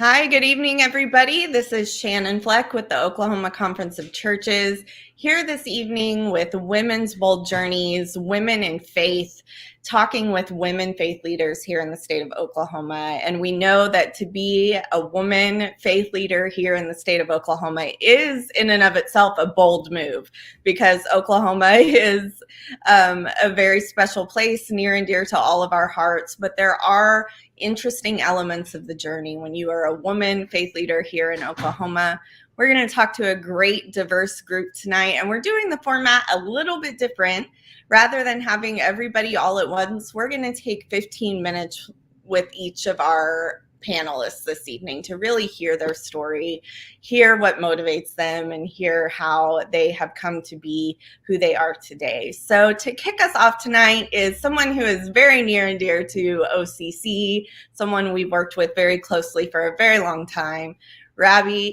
Hi, good evening, everybody. This is Shannon Fleck with the Oklahoma Conference of Churches, here this evening with Women's Bold Journeys, Women in Faith, talking with women faith leaders here in the state of Oklahoma. And we know that to be a woman faith leader here in the state of Oklahoma is in and of itself a bold move, because Oklahoma is a very special place, near and dear to all of our hearts. But there are interesting elements of the journey when you are a woman faith leader here in Oklahoma. We're going to talk to a great diverse group tonight, and we're doing the format a little bit different. Rather than having everybody all at once, we're going to take 15 minutes with each of our panelists this evening to really hear their story, hear what motivates them, and hear how they have come to be who they are today. So to kick us off tonight is someone who is very near and dear to OCC, someone we've worked with very closely for a very long time, Rabbi.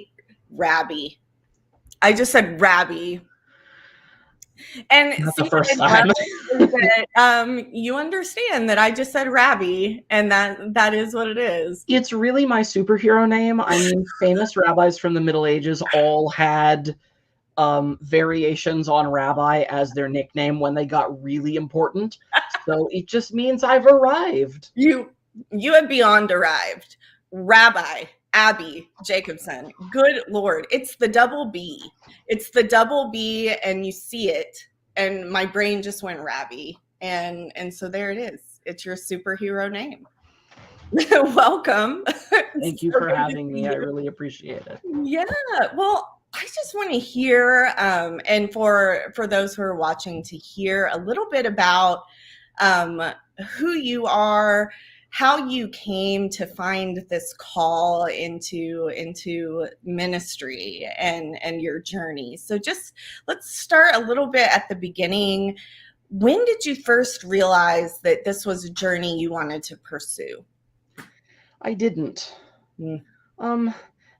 I just said Rabbi. And not the first time. That, you understand that I just said Rabbi, and that is what it is. It's really my superhero name. I mean, famous rabbis from the Middle Ages all had variations on Rabbi as their nickname when they got really important. So it just means I've arrived. You have beyond arrived. Rabbi Abby Jacobson. Good Lord. It's the double B. It's the double B, and you see it. And my brain just went Rabbi. And so there it is. It's your superhero name. Welcome. Thank you for having me. I really appreciate it. Yeah. Well, I just want to hear, and for those who are watching, to hear a little bit about who you are, how you came to find this call into ministry and your journey. So just let's start a little bit at the beginning. When did you first realize that this was a journey you wanted to pursue? I didn't.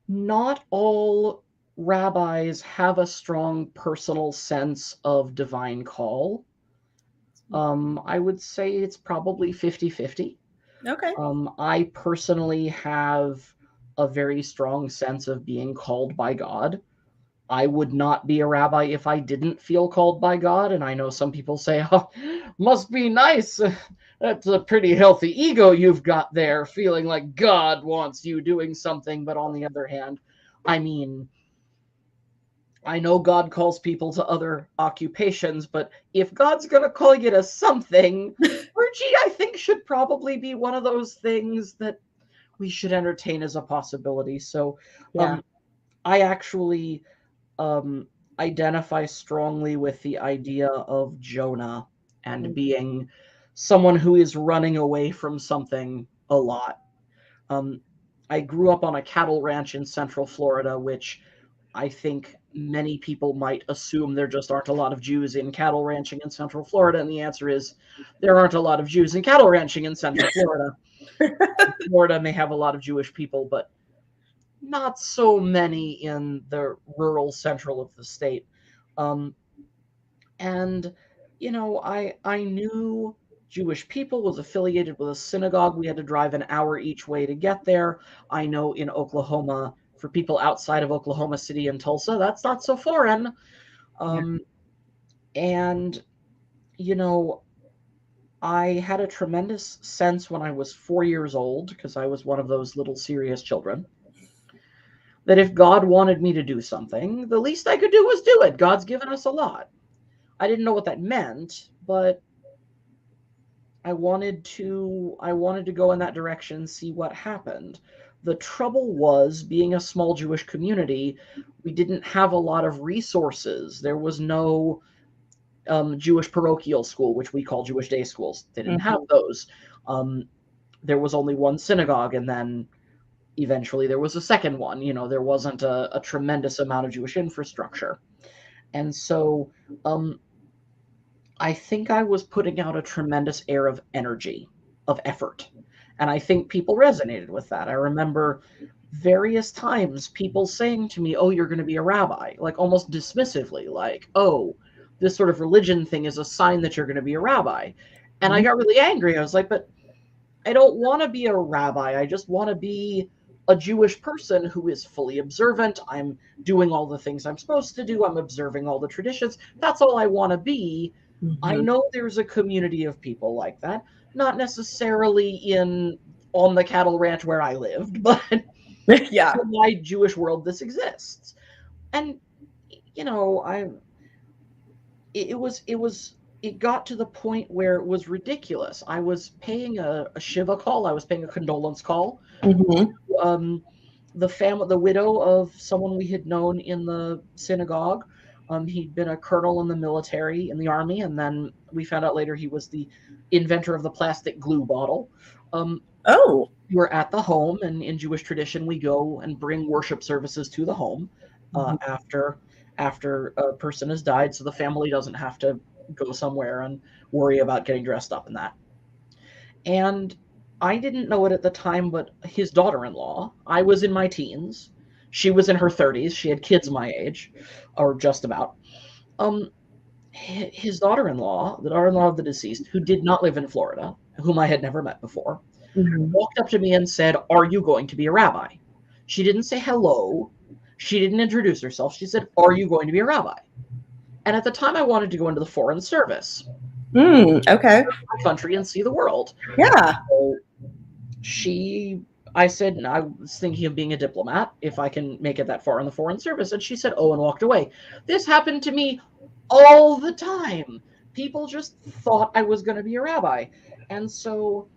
Not all rabbis have a strong personal sense of divine call. I would say it's probably 50-50. Okay. I personally have a very strong sense of being called by God. I would not be a rabbi if I didn't feel called by God. And I know some people say, oh, must be nice. That's a pretty healthy ego you've got there, feeling like God wants you doing something. But on the other hand, I mean, I know God calls people to other occupations, but if God's going to call you to something, clergy, I think, should probably be one of those things that we should entertain as a possibility. So I actually identify strongly with the idea of Jonah and being someone who is running away from something a lot. I grew up on a cattle ranch in Central Florida, which I think many people might assume there just aren't a lot of Jews in cattle ranching in Central Florida. And the answer is there aren't a lot of Jews in cattle ranching in Central Florida. Florida may have a lot of Jewish people, but not so many in the rural central of the state. And, you know, I knew Jewish people, was affiliated with a synagogue. We had to drive an hour each way to get there. I know in Oklahoma, for people outside of Oklahoma City and Tulsa, that's not so foreign. And, you know, I had a tremendous sense when I was 4 years old, because I was one of those little serious children, that if God wanted me to do something, the least I could do was do it. God's given us a lot. I didn't know what that meant, but I wanted to go in that direction, see what happened. The trouble was, being a small Jewish community, we didn't have a lot of resources. There was no Jewish parochial school, which we call Jewish day schools. They didn't have those. There was only one synagogue, and then eventually there was a second one. You know, there wasn't a tremendous amount of Jewish infrastructure. And so I think I was putting out a tremendous air of energy, of effort. And I think people resonated with that. I remember various times people saying to me, oh, you're going to be a rabbi, like almost dismissively, like, oh, this sort of religion thing is a sign that you're going to be a rabbi. And I got really angry. I was like, but I don't want to be a rabbi. I just want to be a Jewish person who is fully observant. I'm doing all the things I'm supposed to do. I'm observing all the traditions. That's all I want to be. I know there's a community of people like that, not necessarily on the cattle ranch where I lived, but Yeah. in my Jewish world, this exists. And you know, it got to the point where it was ridiculous. I was paying a Shiva call. I was paying a condolence call. The widow of someone we had known in the synagogue. He'd been a colonel in the military, in the army, and then we found out later he was the inventor of the plastic glue bottle. We were at the home, and in Jewish tradition, we go and bring worship services to the home after a person has died, so the family doesn't have to go somewhere and worry about getting dressed up in that. And I didn't know it at the time, but his daughter-in-law, I was in my teens, she was in her 30s, she had kids my age, or just about. His daughter-in-law, the daughter-in-law of the deceased, who did not live in Florida, whom I had never met before, walked up to me and said, "Are you going to be a rabbi?" She didn't say hello. She didn't introduce herself. She said, "Are you going to be a rabbi?" And at the time, I wanted to go into the foreign service. Okay. My country and see the world. Yeah. So I said, I was thinking of being a diplomat if I can make it that far in the foreign service. And she said, "Oh," and walked away. This happened to me all the time. People just thought I was going to be a rabbi. And so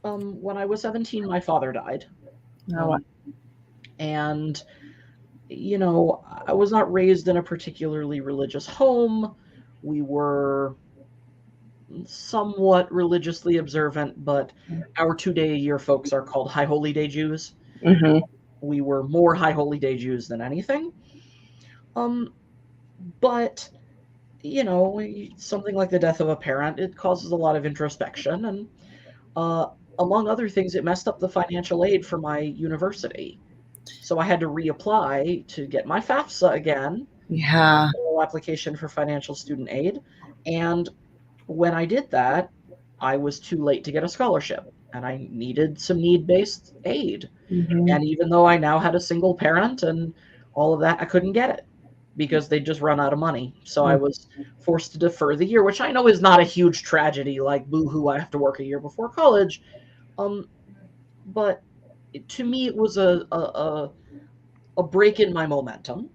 when I was 17, my father died. And, you know, I was not raised in a particularly religious home. We were somewhat religiously observant, but our 2-day-a-year folks are called High Holy Day Jews. We were more High Holy Day Jews than anything. But, you know, something like the death of a parent, it causes a lot of introspection. And among other things, it messed up the financial aid for my university. So I had to reapply to get my FAFSA again. Yeah. Application for financial student aid. And when I did that, I was too late to get a scholarship, and I needed some need-based aid. And even though I now had a single parent and all of that, I couldn't get it because they'd just run out of money. So I was forced to defer the year, which I know is not a huge tragedy, like boo-hoo, I have to work a year before college. But to me, it was a break in my momentum.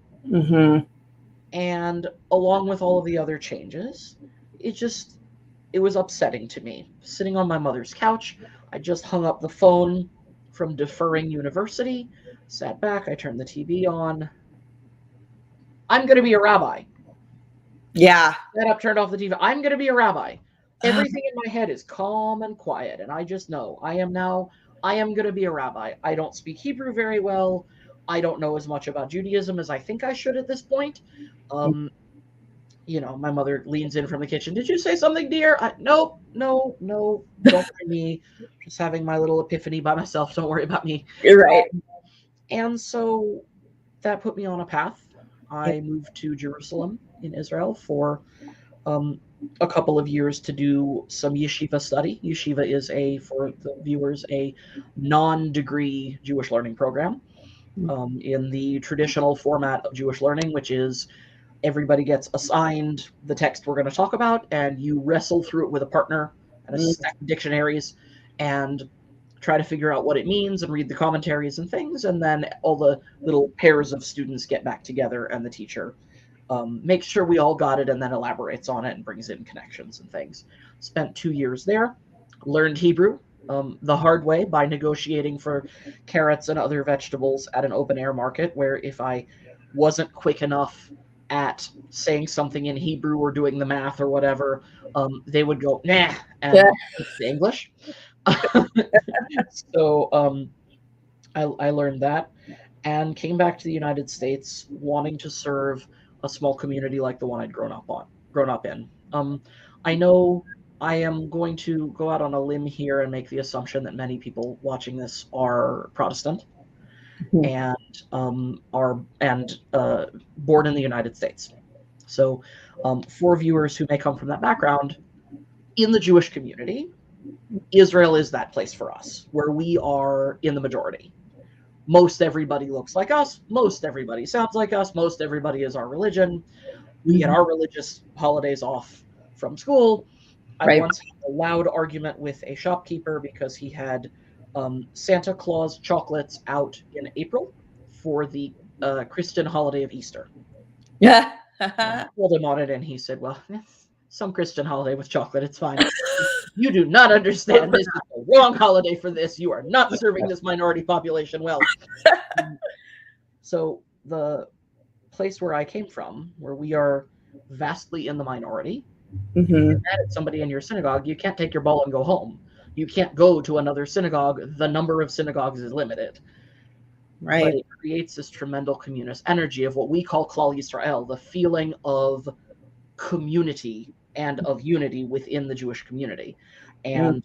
And along with all of the other changes, it was upsetting to me. Sitting on my mother's couch, I just hung up the phone from deferring university, sat back, I turned the TV on. I'm going to be a rabbi. Yeah. Sat up, turned off the TV. I'm going to be a rabbi. Everything in my head is calm and quiet, and I just know I am going to be a rabbi. I don't speak Hebrew very well. I don't know as much about Judaism as I think I should at this point. You know, my mother leans in from the kitchen. "Did you say something, dear?" No, don't mind me. Just having my little epiphany by myself. Don't worry about me. You're right. And so that put me on a path. I moved to Jerusalem in Israel for a couple of years to do some yeshiva study. Yeshiva is for the viewers, a non-degree Jewish learning program in the traditional format of Jewish learning, which is everybody gets assigned the text we're going to talk about, and you wrestle through it with a partner and a stack of dictionaries and try to figure out what it means and read the commentaries and things. And then all the little pairs of students get back together, and the teacher makes sure we all got it and then elaborates on it and brings in connections and things. Spent 2 years there, learned Hebrew the hard way by negotiating for carrots and other vegetables at an open air market, where if I wasn't quick enough at saying something in Hebrew or doing the math or whatever, they would go, "Nah," and the English. So I learned that and came back to the United States wanting to serve a small community like the one I'd grown up in. I know I am going to go out on a limb here and make the assumption that many people watching this are Protestant and are born in the United States. So, for viewers who may come from that background, in the Jewish community, Israel is that place for us where we are in the majority. most everybody looks like us, most everybody sounds like us, most everybody is our religion. We get our religious holidays off from school. I Right. once had a loud argument with a shopkeeper because he had Santa Claus chocolates out in April for the Christian holiday of Easter. Yeah. I told him on it, and he said, "Well, some Christian holiday with chocolate, it's fine. You do not understand. This is the wrong holiday for this. You are not serving this minority population well." So the place where I came from, where we are vastly in the minority, if you're mad at somebody in your synagogue, you can't take your ball and go home. You can't go to another synagogue. The number of synagogues is limited. Right. But it creates this tremendous communist energy of what we call Klal Yisrael, the feeling of community and of unity within the Jewish community. And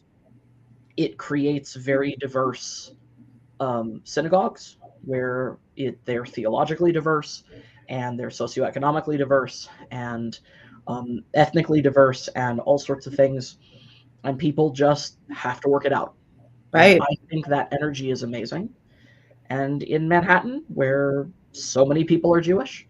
it creates very diverse synagogues where they're theologically diverse and they're socioeconomically diverse and ethnically diverse and all sorts of things. And people just have to work it out. Right. And I think that energy is amazing. And in Manhattan, where so many people are Jewish,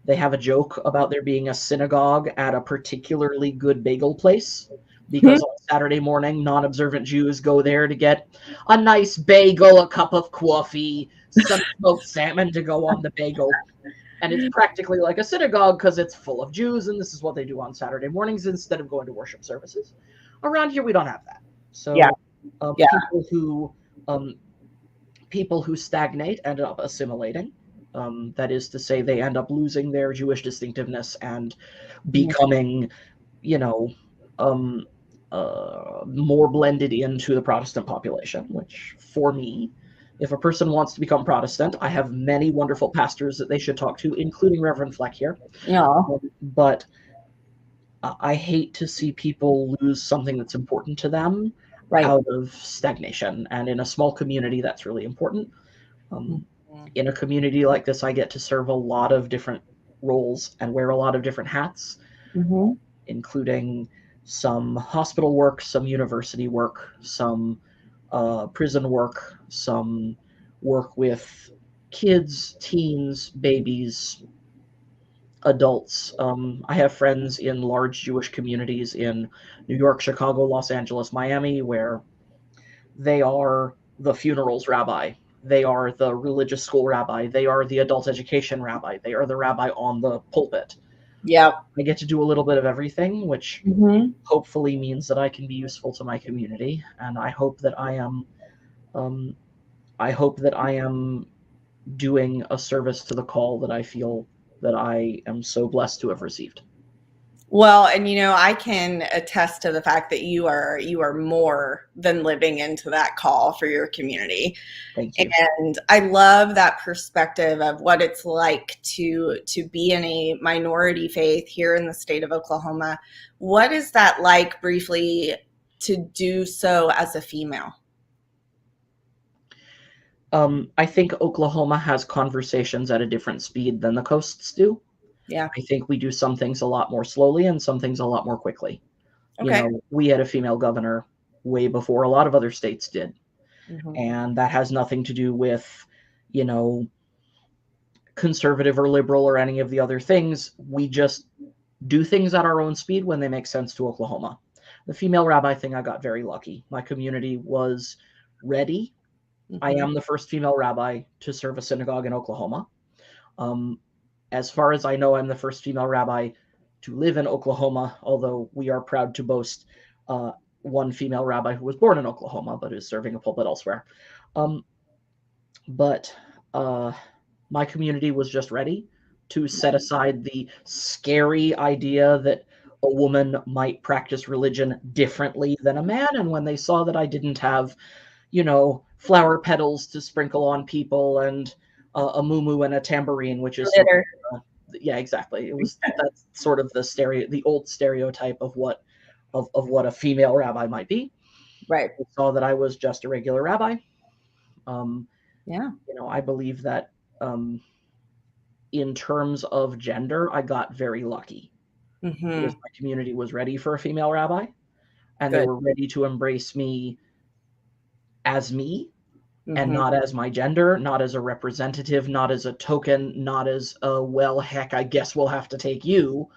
they have a joke about there being a synagogue at a particularly good bagel place because on Saturday morning, non-observant Jews go there to get a nice bagel, a cup of coffee, some smoked salmon to go on the bagel. And it's practically like a synagogue because it's full of Jews, and this is what they do on Saturday mornings instead of going to worship services. Around here, we don't have that. So Yeah. people who stagnate end up assimilating. That is to say, they end up losing their Jewish distinctiveness and becoming, more blended into the Protestant population, which for me, if a person wants to become Protestant, I have many wonderful pastors that they should talk to, including Reverend Fleck here. No. But I hate to see people lose something that's important to them out of stagnation. And in a small community, that's really important. In a community like this, I get to serve a lot of different roles and wear a lot of different hats, including some hospital work, some university work, some prison work, some work with kids, teens, babies, adults. I have friends in large Jewish communities in New York, Chicago, Los Angeles, Miami, where they are the funerals rabbi. They are the religious school rabbi. They are the adult education rabbi. They are the rabbi on the pulpit. Yeah. I get to do a little bit of everything, which hopefully means that I can be useful to my community. And I hope that I am doing a service to the call that I feel that I am so blessed to have received. Well, and I can attest to the fact that you are more than living into that call for your community. Thank you. And I love that perspective of what it's like to be in a minority faith here in the state of Oklahoma. What is that like, briefly, to do so as a female? I think Oklahoma has conversations at a different speed than the coasts do. Yeah. I think we do some things a lot more slowly and some things a lot more quickly. Okay. We had a female governor way before a lot of other states did. And that has nothing to do with, conservative or liberal or any of the other things. We just do things at our own speed when they make sense to Oklahoma. The female rabbi thing, I got very lucky. My community was ready. I am the first female rabbi to serve a synagogue in Oklahoma. As far as I know, I'm the first female rabbi to live in Oklahoma, although we are proud to boast one female rabbi who was born in Oklahoma but is serving a pulpit elsewhere. But my community was just ready to set aside the scary idea that a woman might practice religion differently than a man. And when they saw that I didn't have, flower petals to sprinkle on people and a muumuu and a tambourine, which is yeah, exactly. It was that's sort of the old stereotype of what a female rabbi might be. Right. They saw that I was just a regular rabbi. Yeah. I believe that in terms of gender, I got very lucky because my community was ready for a female rabbi, and they were ready to embrace me as me. and not as my gender, not as a representative, not as a token, not as a, well, heck, I guess we'll have to take you.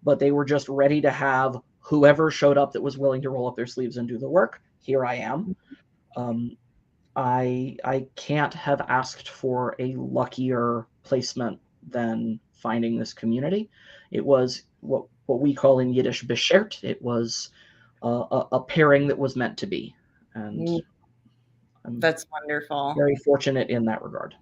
But they were just ready to have whoever showed up that was willing to roll up their sleeves and do the work. Here I am. I can't have asked for a luckier placement than finding this community. It was what we call in Yiddish beschert. It was a pairing that was meant to be. And that's wonderful. Very fortunate in that regard.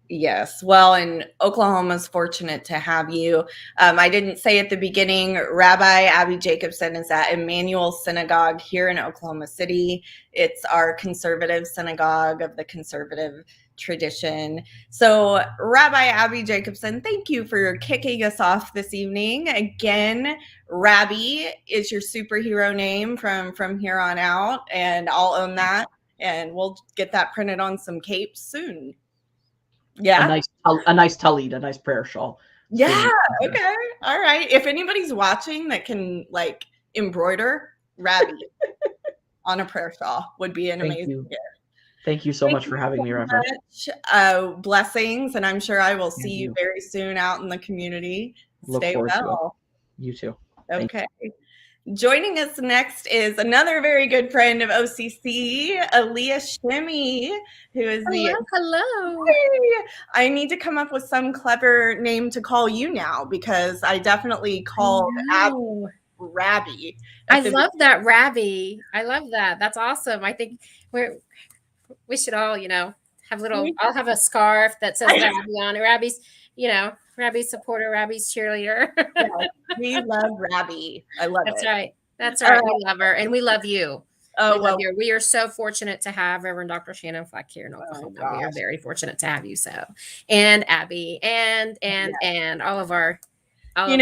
Yes. Well, and Oklahoma's fortunate to have you. I didn't say at the beginning, Rabbi Abby Jacobson is at Emanuel Synagogue here in Oklahoma City. It's our conservative synagogue of the conservative tradition. So, Rabbi Abby Jacobson, thank you for kicking us off this evening. Again, Rabbi is your superhero name from here on out, and I'll own that. And we'll get that printed on some capes soon. Yeah. A nice tallit, a nice prayer shawl. Yeah. Okay. All right. If anybody's watching that can like embroider Rabbi on a prayer shawl, would be an amazing gift. Thank you so much for having me, Reverend. Blessings, and I'm sure I will see you very soon out in the community. Stay well. You too. Okay. Joining us next is another very good friend of OCC, Aliye Shimi, who is hello. Hey, I need to come up with some clever name to call you now, because I definitely called Rabbi. I love that, Rabbi. I love that. That's awesome. I think we should all, have I'll have a scarf that says Rabbi on it. Rabbi's supporter, Rabbi's cheerleader. Yes, we love Rabbi. I love it. That's right. We love her, and we love you. We are so fortunate to have Reverend Dr. Shannon Fleck here in Oklahoma. We are very fortunate to have you. And Abby, and all of our. When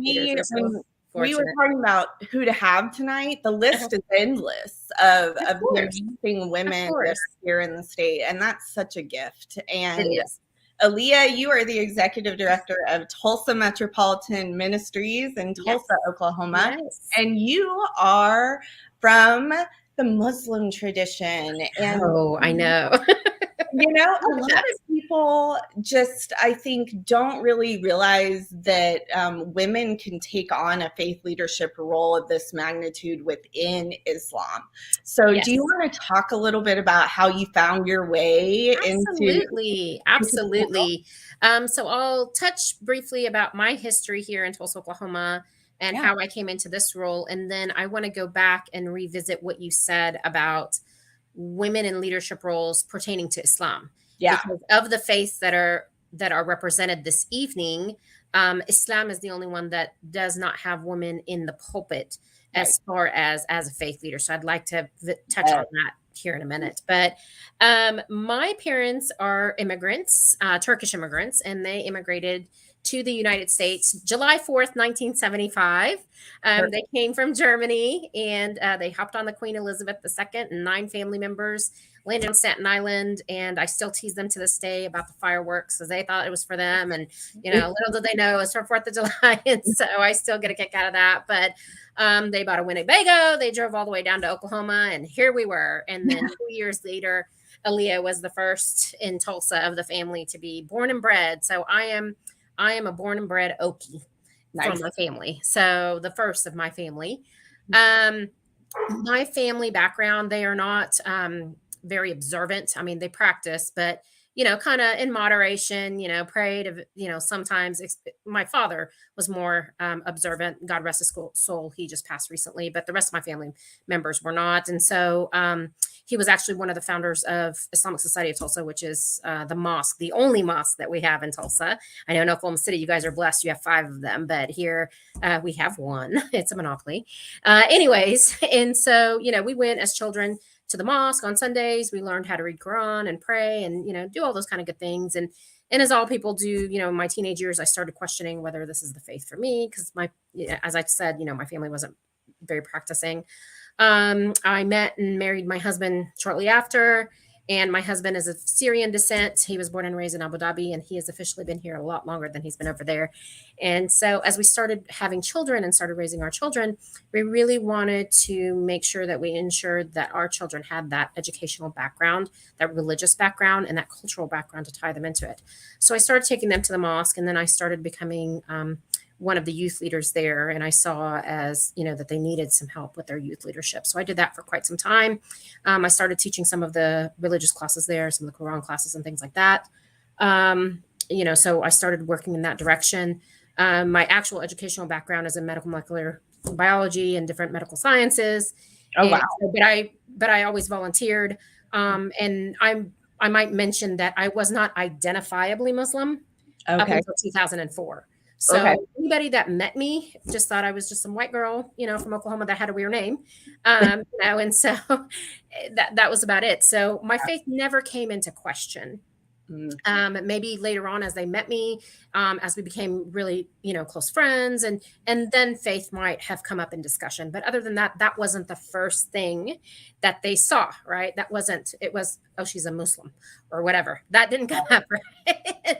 we were talking about who to have tonight, the list is endless of amazing women that are here in the state, and that's such a gift. And it is. Aliye, you are the executive director of Tulsa Metropolitan Ministries in Tulsa, Oklahoma. Yes. And you are from the Muslim tradition. And I know. A lot of people just, I think, don't really realize that women can take on a faith leadership role of this magnitude within Islam. So do you want to talk a little bit about how you found your way into... Absolutely. So I'll touch briefly about my history here in Tulsa, Oklahoma, and how I came into this role. And then I want to go back and revisit what you said about women in leadership roles pertaining to Islam. Because of the faiths that are represented this evening, Islam is the only one that does not have women in the pulpit as far as a faith leader. So I'd like to touch on that here in a minute. But my parents are immigrants, Turkish immigrants, and they immigrated to the United States July 4th, 1975. They came from Germany, and they hopped on the Queen Elizabeth II, and 9 family members landed on Staten Island. And I still tease them to this day about the fireworks, because they thought it was for them. And, little did they know it's for 4th of July. And so I still get a kick out of that. But they bought a Winnebago. They drove all the way down to Oklahoma, and here we were. And then 2 years later, Aliye was the first in Tulsa of the family to be born and bred. So I am a born and bred Okie from my family. So the first of my family. My family background, they are not very observant. I mean, they practice, but, kind of in moderation, prayed, sometimes. My father was more observant. God rest his soul. He just passed recently, but the rest of my family members were not. And so he was actually one of the founders of Islamic Society of Tulsa, which is the mosque, the only mosque that we have in Tulsa. I know in Oklahoma City, you guys are blessed. You have 5 of them, but here we have 1. It's a monopoly. Anyways, and so, we went as children to the mosque on Sundays. We learned how to read Quran and pray and, do all those kind of good things. And as all people do, in my teenage years, I started questioning whether this is the faith for me. Because as I said, my family wasn't very practicing. I met and married my husband shortly after. And my husband is of Syrian descent. He was born and raised in Abu Dhabi, and he has officially been here a lot longer than he's been over there. And so as we started having children and started raising our children, we really wanted to make sure that we ensured that our children had that educational background, that religious background, and that cultural background to tie them into it. So I started taking them to the mosque, and then I started becoming one of the youth leaders there. And I saw as, that they needed some help with their youth leadership. So I did that for quite some time. I started teaching some of the religious classes there, some of the Quran classes and things like that. So I started working in that direction. My actual educational background is in medical molecular biology and different medical sciences. Oh, wow. But I always volunteered. And I might mention that I was not identifiably Muslim up until 2004. So anybody that met me just thought I was just some white girl, from Oklahoma that had a weird name, and so that was about it. So my faith never came into question. Maybe later on, as they met me, as we became really, close friends, and then faith might have come up in discussion. But other than that, that wasn't the first thing that they saw, right? That wasn't. It was, oh, she's a Muslim or whatever. That didn't come up, right?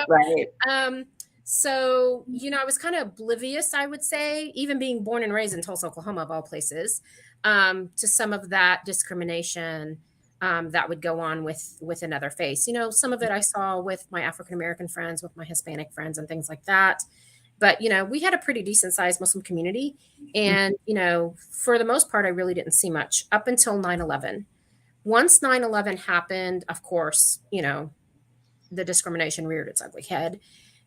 Right. So, I was kind of oblivious, I would say, even being born and raised in Tulsa, Oklahoma, of all places, to some of that discrimination that would go on with another faith. Some of it I saw with my African-American friends, with my Hispanic friends and things like that. But, we had a pretty decent sized Muslim community. And, for the most part, I really didn't see much up until 9/11. Once 9/11 happened, of course, the discrimination reared its ugly head.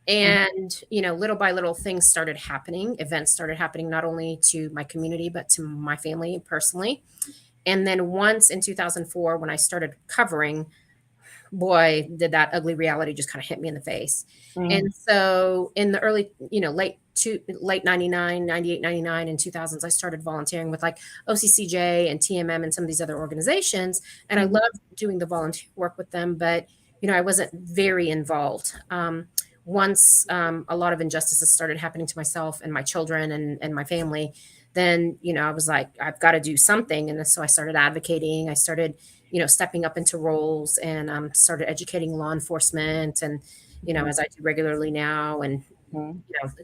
And, little by little things started happening. Events started happening, not only to my community, but to my family personally. And then once in 2004, when I started covering, boy, did that ugly reality just kind of hit me in the face. And so in the early, late 99, 98, 99 and 2000s, I started volunteering with like OCCJ and TMM and some of these other organizations. And I loved doing the volunteer work with them, but, I wasn't very involved. Once a lot of injustices started happening to myself and my children and my family, then, I was like, I've got to do something. And so I started advocating. I started, stepping up into roles and started educating law enforcement and, as I do regularly now and,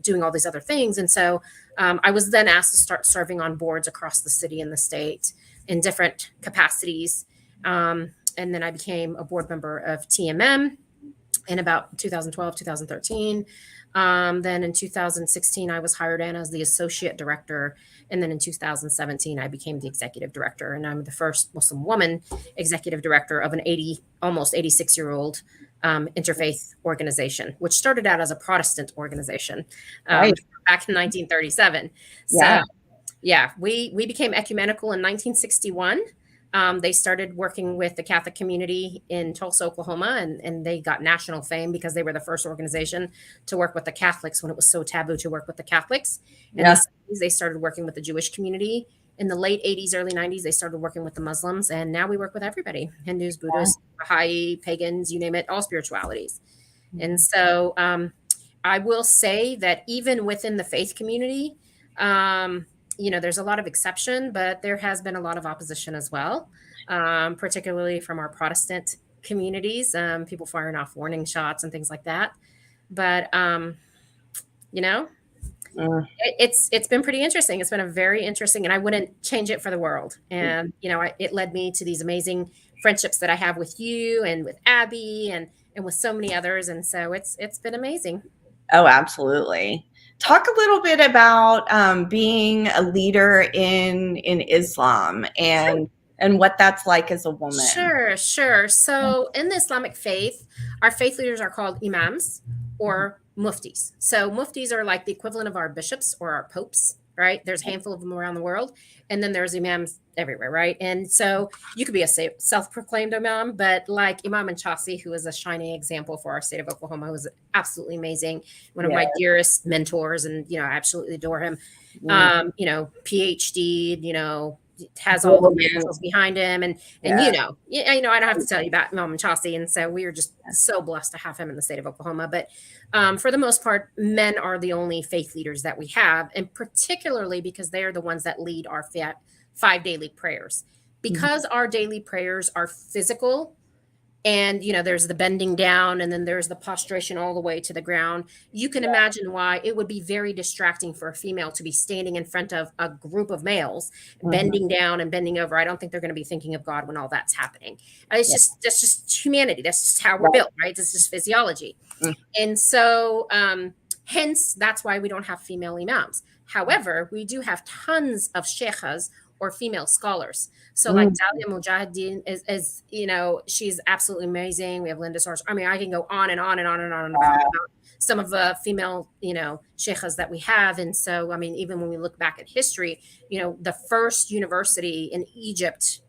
doing all these other things. And so I was then asked to start serving on boards across the city and the state in different capacities. And then I became a board member of TMM in about 2012, 2013. Then in 2016, I was hired in as the associate director. And then in 2017, I became the executive director. And I'm the first Muslim woman executive director of an almost 86-year-old interfaith organization, which started out as a Protestant organization back in 1937. Yeah. So yeah, we became ecumenical in 1961. They started working with the Catholic community in Tulsa, Oklahoma, and they got national fame because they were the first organization to work with the Catholics when it was so taboo to work with the Catholics. And in the 70s, they started working with the Jewish community. In the late 80s, early 90s, they started working with the Muslims. And now we work with everybody: Hindus, Buddhists, Baha'i, pagans, you name it, all spiritualities. And so I will say that even within the faith community, there's a lot of exception, but there has been a lot of opposition as well, particularly from our Protestant communities, people firing off warning shots and things like that. But, it's been pretty interesting. It's been a very interesting, and I wouldn't change it for the world. And, it led me to these amazing friendships that I have with you and with Abby and with so many others. And so it's been amazing. Oh, absolutely. Talk a little bit about being a leader in Islam and what that's like as a woman. Sure. So in the Islamic faith, our faith leaders are called imams or muftis. So muftis are like the equivalent of our bishops or our popes, right? There's a handful of them around the world. And then there's imams everywhere, right? And so you could be a self-proclaimed imam, but like Imam Josie, who is a shining example for our state of Oklahoma, who is absolutely amazing. One of my dearest mentors, and, I absolutely adore him. PhD, has all the credentials behind him. And I don't have to tell you about Imam Josie. And so we are just so blessed to have him in the state of Oklahoma. But for the most part, men are the only faith leaders that we have, and particularly because they are the ones that lead our 5 daily prayers. because our daily prayers are physical, and there's the bending down, and then there's the prostration all the way to the ground. You can imagine why it would be very distracting for a female to be standing in front of a group of males, bending down and bending over. I don't think they're going to be thinking of God when all that's happening. It's just, that's just humanity. That's just how we're built, right? This is physiology. And so hence that's why we don't have female imams. However, we do have tons of sheikhas, or female scholars. So like Dalia Mujahideen is she's absolutely amazing. We have Linda Source. I mean, I can go on and on and on and on about some of the female, sheikhas that we have. And so, I mean, even when we look back at history, the first university in Egypt,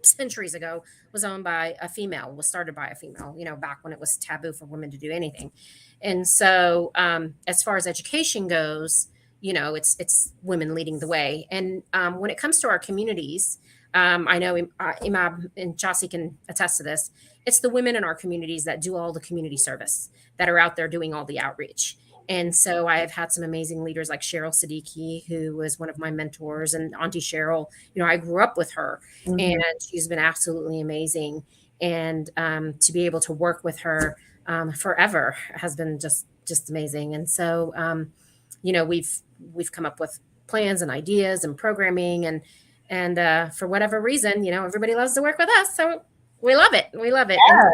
centuries ago, was owned by a female, was started by a female, back when it was taboo for women to do anything. And so as far as education goes, it's women leading the way. And when it comes to our communities, I know Imam and Josie can attest to this. It's the women in our communities that do all the community service, that are out there doing all the outreach. And so I have had some amazing leaders like Cheryl Siddiqui, who was one of my mentors, and Auntie Cheryl, I grew up with her, and she's been absolutely amazing. And to be able to work with her forever has been just amazing. And so, we've come up with plans and ideas and programming, and for whatever reason, everybody loves to work with us. So we love it. We love it. Yeah.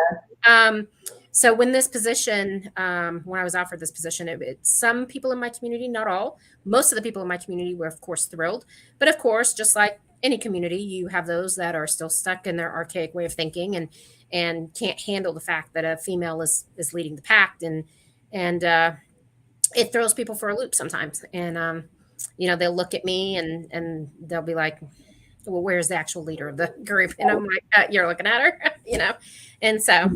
And, so when this position, when I was offered this position, some people in my community, not all, most of the people in my community were of course thrilled. But of course, just like any community, you have those that are still stuck in their archaic way of thinking and can't handle the fact that a female is leading the pack. And it throws people for a loop sometimes. And, they'll look at me and they'll be like, well, where's the actual leader of the group? And I'm like, you're looking at her, And so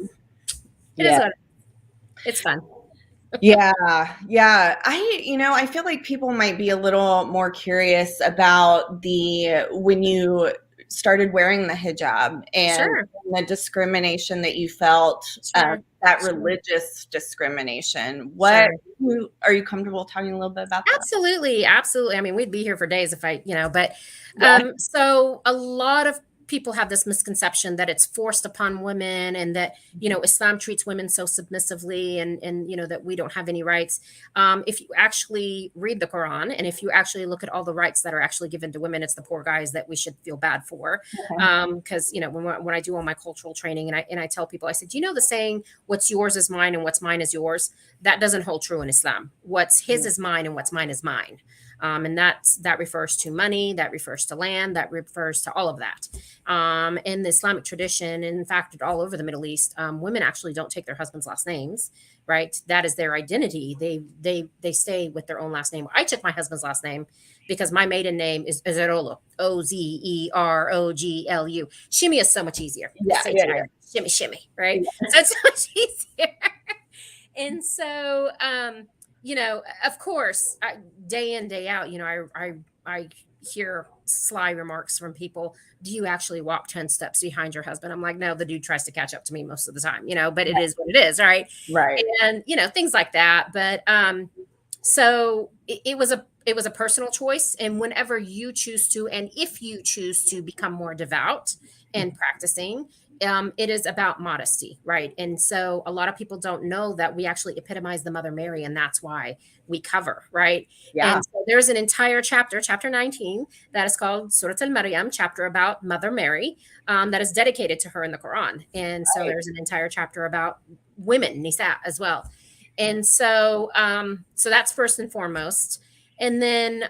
it is what it's fun. Yeah. I feel like people might be a little more curious about when you started wearing the hijab and the discrimination that you felt, that religious discrimination. Are you comfortable talking a little bit about that? Absolutely. I mean, we'd be here for days if so a lot of people have this misconception that it's forced upon women, and that, Islam treats women so submissively, and that we don't have any rights. If you actually read the Quran, and if you actually look at all the rights that are actually given to women, it's the poor guys that we should feel bad for. Because, when I do all my cultural training, and I tell people, I said, the saying, what's yours is mine and what's mine is yours? That doesn't hold true in Islam. What's his is mine and what's mine is mine. And that refers to money, that refers to land, that refers to all of that. In the Islamic tradition, and in fact, all over the Middle East, women actually don't take their husbands' last names, right? That is their identity. They stay with their own last name. I took my husband's last name because my maiden name is Zeroglu, Ozeroglu. Shimi is so much easier. Shimi, right? So it's so much easier. And so, of course, day in, day out, I hear sly remarks from people. Do you actually walk 10 steps behind your husband? I'm like, no, the dude tries to catch up to me most of the time, but it is what it is. Right. Right. And, things like that. But, so it was a personal choice. And whenever you choose to, and if you choose to become more devout and practicing, it is about modesty, right? And so a lot of people don't know that we actually epitomize the Mother Mary, and that's why we cover, right? Yeah. And so there's an entire chapter 19, that is called Surat al-Maryam, chapter about Mother Mary, that is dedicated to her in the Quran. And so there's an entire chapter about women, Nisa, as well. And so, so that's first and foremost. And then,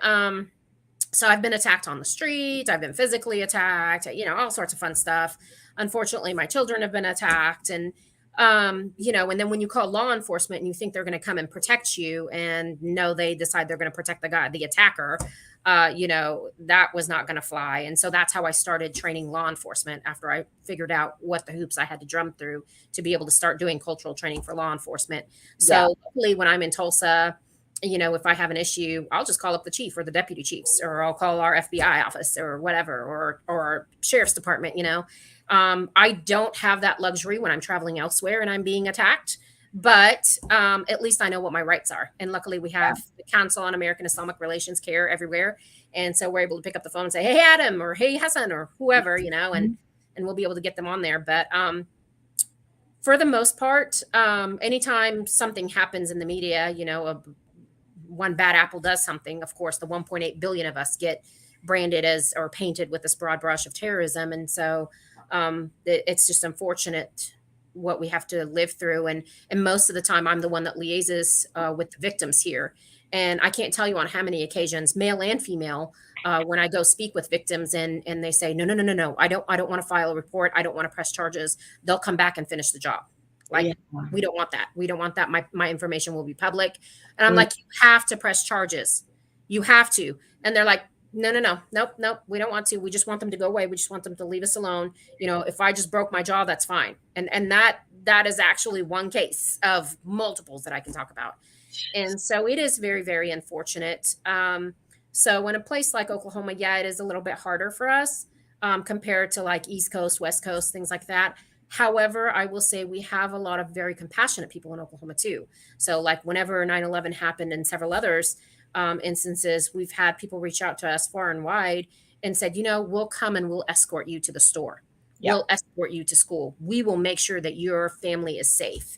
so I've been attacked on the street. I've been physically attacked, all sorts of fun stuff. Unfortunately, my children have been attacked. And, and then when you call law enforcement and you think they're going to come and protect you, and no, they decide they're going to protect the attacker, that was not going to fly. And so that's how I started training law enforcement, after I figured out what the hoops I had to jump through to be able to start doing cultural training for law enforcement. So luckily, when I'm in Tulsa, if I have an issue, I'll just call up the chief or the deputy chiefs, or I'll call our FBI office or whatever, or our sheriff's department. I don't have that luxury when I'm traveling elsewhere and I'm being attacked. But at least I know what my rights are. And luckily we have the Council on American Islamic Relations care everywhere. And so we're able to pick up the phone and say, hey, Adam, or hey, Hassan, or whoever, and we'll be able to get them on there. But for the most part, anytime something happens in the media, one bad apple does something, of course, the 1.8 billion of us get branded as or painted with this broad brush of terrorism. And so it's just unfortunate what we have to live through. And most of the time, I'm the one that liaises with the victims here. And I can't tell you on how many occasions, male and female, when I go speak with victims and they say, no, I don't want to file a report. I don't want to press charges. They'll come back and finish the job. Like, we don't want that. We don't want that. My information will be public. And I'm like, you have to press charges. You have to. And they're like, nope. We don't want to. We just want them to go away. We just want them to leave us alone. If I just broke my jaw, that's fine. And that is actually one case of multiples that I can talk about. And so it is very, very unfortunate. So in a place like Oklahoma, it is a little bit harder for us compared to like East Coast, West Coast, things like that. However, I will say we have a lot of very compassionate people in Oklahoma too. So like whenever 9/11 happened and several others instances, we've had people reach out to us far and wide and said, we'll come and we'll escort you to the store. Yep. We'll escort you to school. We will make sure that your family is safe.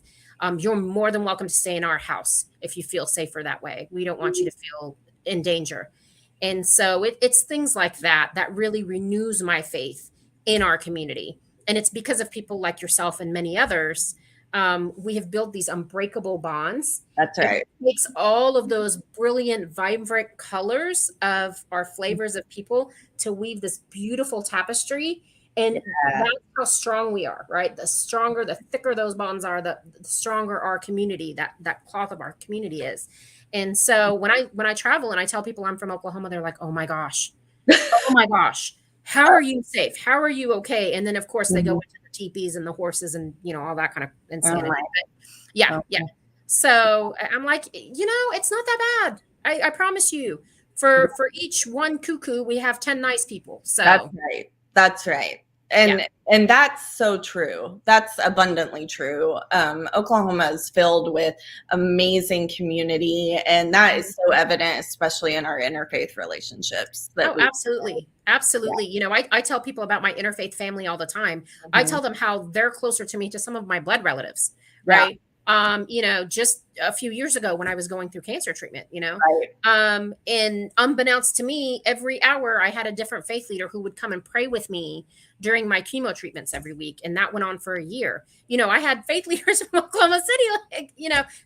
You're more than welcome to stay in our house if you feel safer that way. We don't want you to feel in danger. And so it's things like that really renews my faith in our community. And it's because of people like yourself and many others. We have built these unbreakable bonds. That's right. It makes all of those brilliant, vibrant colors of our flavors of people to weave this beautiful tapestry. And that's how strong we are, right? The stronger, the thicker those bonds are, the stronger our community, that cloth of our community is. And so when I travel and I tell people I'm from Oklahoma, they're like, oh my gosh, how are you safe? How are you okay? And then of course they go into the teepees and the horses and all that kind of insanity. Yeah. So I'm like, it's not that bad. I promise you. For each one cuckoo, we have 10 nice people. So That's right. And that's so true. That's abundantly true. Oklahoma is filled with amazing community, and that is so evident, especially in our interfaith relationships. Absolutely. I tell people about my interfaith family all the time. I tell them how they're closer to me to some of my blood relatives, right? Just a few years ago when I was going through cancer treatment, and unbeknownst to me, every hour I had a different faith leader who would come and pray with me during my chemo treatments every week. And that went on for a year. I had faith leaders from Oklahoma City,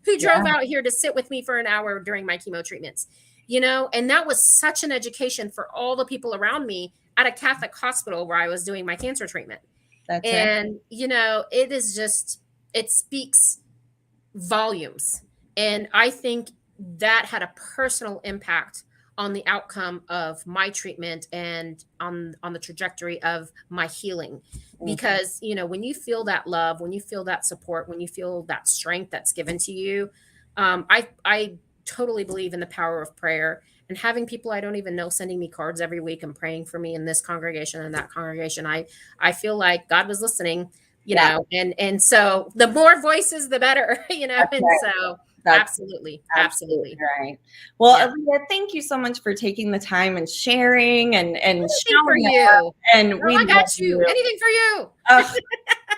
who drove out here to sit with me for an hour during my chemo treatments, and that was such an education for all the people around me at a Catholic hospital where I was doing my cancer treatment. It is just, it speaks volumes. And I think that had a personal impact on the outcome of my treatment and on the trajectory of my healing. Because, when you feel that love, when you feel that support, when you feel that strength that's given to you, I totally believe in the power of prayer. And having people I don't even know sending me cards every week and praying for me in this congregation and that congregation, I feel like God was listening. And so the more voices, the better, so absolutely right. Well, Aliye, thank you so much for taking the time and sharing and for you. And we got you. Anything for you.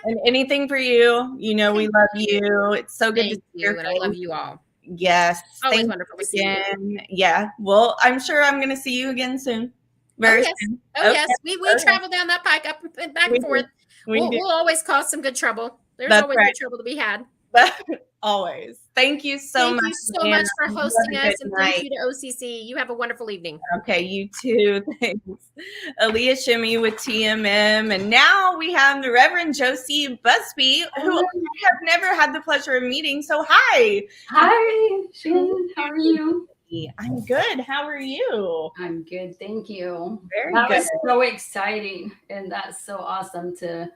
And anything for you. We love you. It's so good to see you. And I love you all. Yes. Always wonderful to see you. Yeah. Well, I'm sure I'm going to see you again soon. Very soon. Yes. We travel down that pike up and back and forth. We'll always cause some good trouble. There's always good trouble to be had. Always. Thank you so much. Thank you so much for hosting us, and thank you to OCC. You have a wonderful evening. Okay, you too. Thanks. Aliye Shimi with TMM, and now we have the Reverend Josie Busby, who I have never had the pleasure of meeting. So hi. Hi, Shannon. How are you? I'm good. How are you? I'm good. Thank you. That was so exciting, and that's so awesome to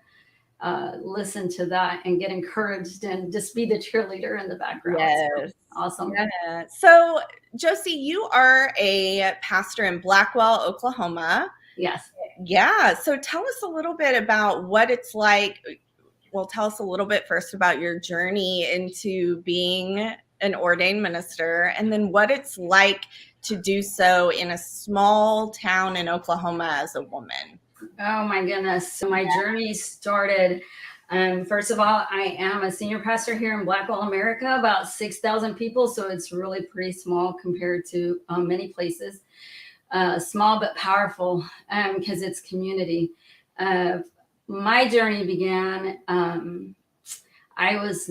listen to that and get encouraged and just be the cheerleader in the background. Yes. So awesome. Yeah. So, Josie, you are a pastor in Blackwell, Oklahoma. Yes. Yeah. So tell us a little bit about what it's like well, tell us a little bit first about your journey into being an ordained minister, and then what it's like to do so in a small town in Oklahoma as a woman. Oh my goodness. So my journey started, first of all, I am a senior pastor here in Blackwell, America, about 6,000 people. So it's really pretty small compared to many places. Small but powerful because it's community. My journey began, I was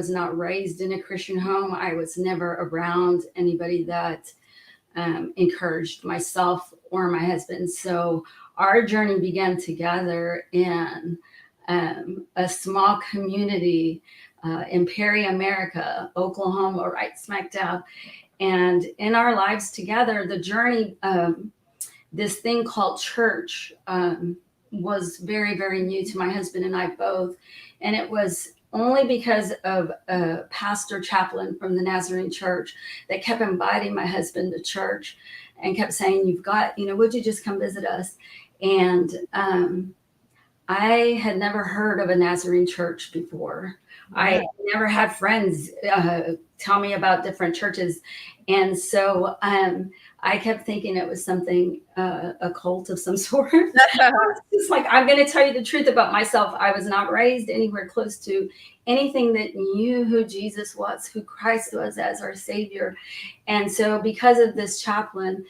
not raised in a Christian home. I was never around anybody that encouraged myself or my husband. So our journey began together in a small community in Perry, America, Oklahoma, right smack dab. And in our lives together, the journey, this thing called church was very, very new to my husband and I both. And it was only because of a pastor chaplain from the Nazarene church that kept inviting my husband to church and kept saying, you've got, would you just come visit us? And I had never heard of a Nazarene church before. Yeah. I never had friends tell me about different churches. And so I kept thinking it was something, a cult of some sort. It's like, I'm going to tell you the truth about myself. I was not raised anywhere close to anything that knew who Jesus was, who Christ was as our Savior. And so because of this chaplain,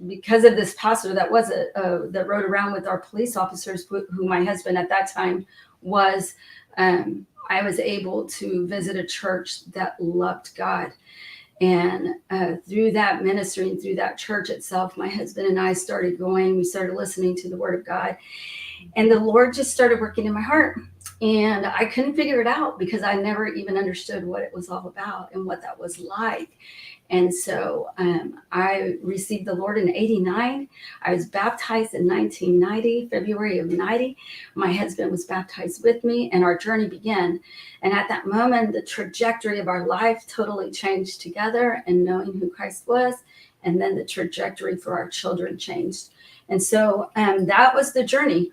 because of this pastor that was that rode around with our police officers, who my husband at that time was, I was able to visit a church that loved God. And through that ministry and through that church itself, my husband and I started going. We started listening to the Word of God. And the Lord just started working in my heart. And I couldn't figure it out because I never even understood what it was all about and what that was like. And so I received the Lord in 89. I was baptized in 1990, February of 90. My husband was baptized with me and our journey began. And at that moment, the trajectory of our life totally changed together and knowing who Christ was. And then the trajectory for our children changed. And so that was the journey.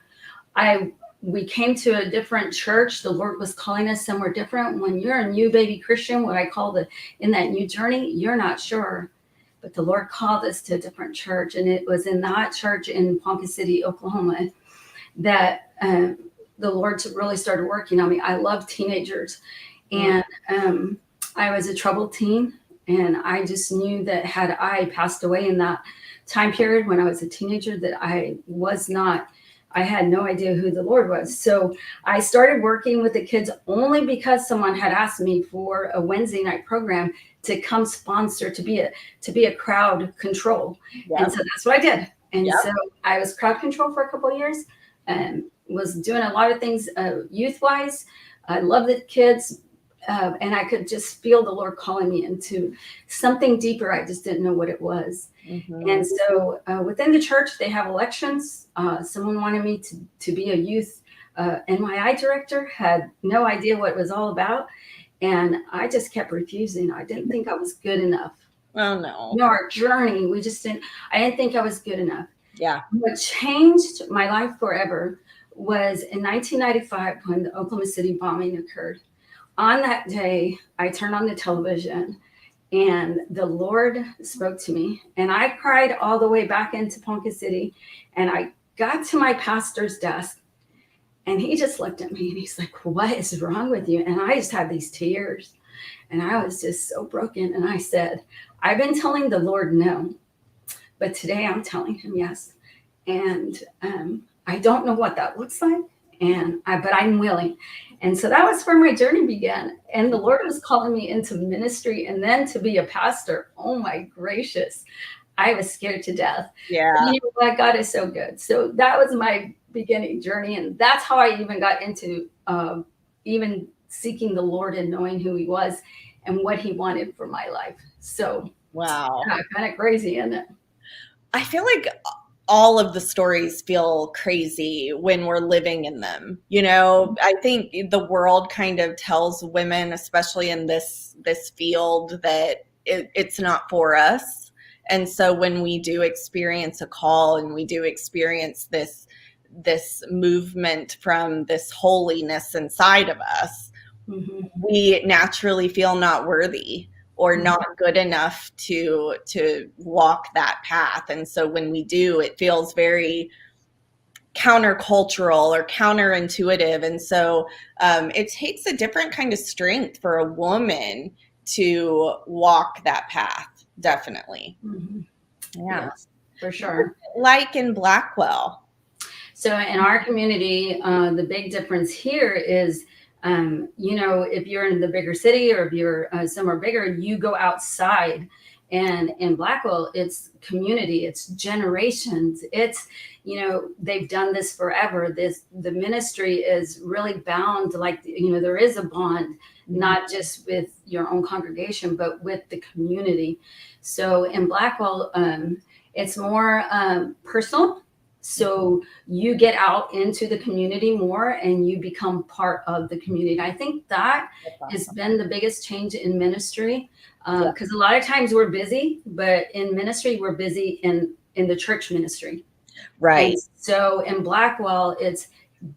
We came to a different church. The Lord was calling us somewhere different. When you're a new baby Christian, what I call in that new journey, you're not sure. But the Lord called us to a different church. And it was in that church in Ponca City, Oklahoma, that the Lord really started working on me. I love teenagers. And I was a troubled teen. And I just knew that had I passed away in that time period when I was a teenager, that I had no idea who the Lord was. So I started working with the kids only because someone had asked me for a Wednesday night program to come sponsor, to be a crowd control. Yep. And so that's what I did. And so I was crowd control for a couple of years and was doing a lot of things youth wise. I love the kids. And I could just feel the Lord calling me into something deeper. I just didn't know what it was. Mm-hmm. And so within the church, they have elections. Someone wanted me to be a youth NYI director, had no idea what it was all about. And I just kept refusing. I didn't think I was good enough. Oh, no. Our journey, I didn't think I was good enough. Yeah. What changed my life forever was in 1995 when the Oklahoma City bombing occurred. On that day, I turned on the television and the Lord spoke to me and I cried all the way back into Ponca City. And I got to my pastor's desk and he just looked at me and he's like, what is wrong with you? And I just had these tears and I was just so broken. And I said, I've been telling the Lord no, but today I'm telling him yes. And I don't know what that looks like. But I'm willing. And so that was where my journey began. And the Lord was calling me into ministry and then to be a pastor. Oh my gracious. I was scared to death. Yeah. You know what? God is so good. So that was my beginning journey. And that's how I even got into even seeking the Lord and knowing who he was and what he wanted for my life. So wow. Yeah, kind of crazy, isn't it? I feel like all of the stories feel crazy when we're living in them. I think the world kind of tells women, especially in this field, that it's not for us. And so when we do experience a call and we do experience this movement from this holiness inside of us, Mm-hmm. we naturally feel not worthy or not good enough to walk that path. And so when we do, it feels very countercultural or counterintuitive. And so it takes a different kind of strength for a woman to walk that path. Definitely. Mm-hmm. Yeah. Yes, for sure. Like in Blackwell. So in our community, the big difference here is, if you're in the bigger city or if you're somewhere bigger, you go outside. And in Blackwell, it's community, it's generations. It's, they've done this forever. The ministry is really bound, like, there is a bond, not just with your own congregation, but with the community. So in Blackwell, it's more personal. So you get out into the community more and you become part of the community. I think that has been the biggest change in ministry, because a lot of times we're busy, but in ministry, we're busy in the church ministry. Right. And so in Blackwell, it's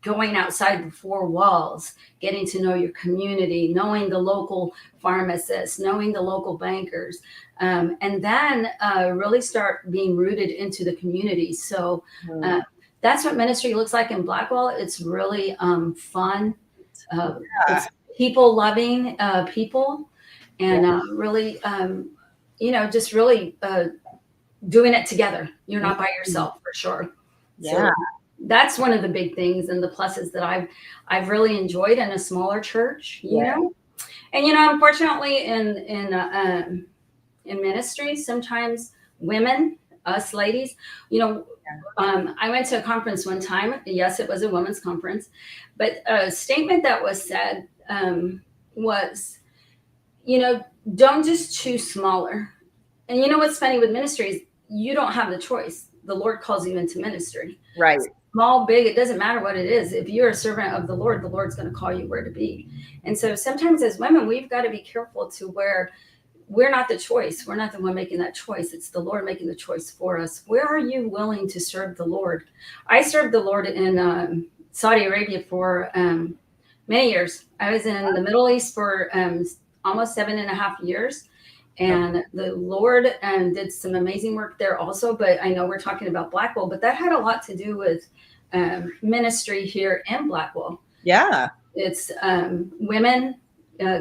going outside the four walls, getting to know your community, knowing the local pharmacists, knowing the local bankers, and then really start being rooted into the community. So that's what ministry looks like in Blackwell. It's really fun. It's people loving people, and really, just really doing it together. You're not by yourself, for sure. Yeah. So that's one of the big things and the pluses that I've really enjoyed in a smaller church, you know. And unfortunately in ministry, sometimes women, us ladies, I went to a conference one time. Yes, it was a women's conference, but a statement that was said was, don't just choose smaller. And what's funny with ministry is you don't have the choice. The Lord calls you into ministry. Right. Small, big, it doesn't matter what it is. If you're a servant of the Lord's going to call you where to be. And so sometimes as women, we've got to be careful to where we're not the choice. We're not the one making that choice. It's the Lord making the choice for us. Where are you willing to serve the Lord? I served the Lord in Saudi Arabia for many years. I was in the Middle East for almost 7.5 years. And the Lord did some amazing work there also. But I know we're talking about Blackwell, but that had a lot to do with ministry here in Blackwell. Yeah. It's women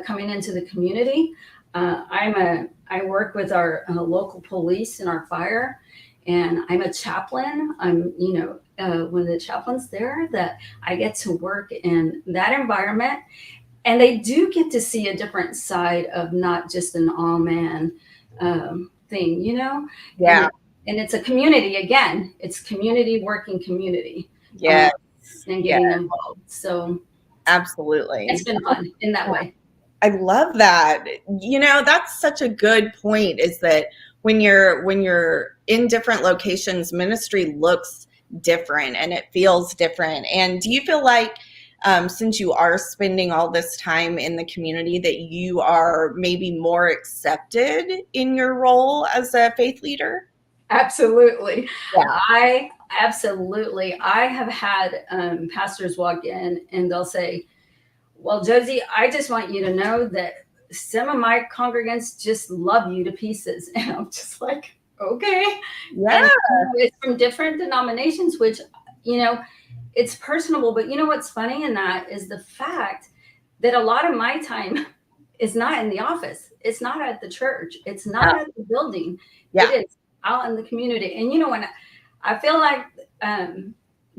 coming into the community. I work with our local police and our fire, and I'm a chaplain. I'm, one of the chaplains there that I get to work in that environment. And they do get to see a different side of not just an all man thing, Yeah. And it's a community again. It's community working community. Yeah. And getting involved. So absolutely. It's been fun in that way. I love that. That's such a good point, is that when you're in different locations, ministry looks different and it feels different. And do you feel like since you are spending all this time in the community that you are maybe more accepted in your role as a faith leader? Absolutely. Yeah. I have had pastors walk in and they'll say, well, Josie, I just want you to know that some of my congregants just love you to pieces. And I'm just like, okay. Yeah. And it's from different denominations, which, it's personable. But what's funny in that is the fact that a lot of my time is not in the office. It's not at the church. It's not at the building. Yeah. It is out in the community. And when I feel like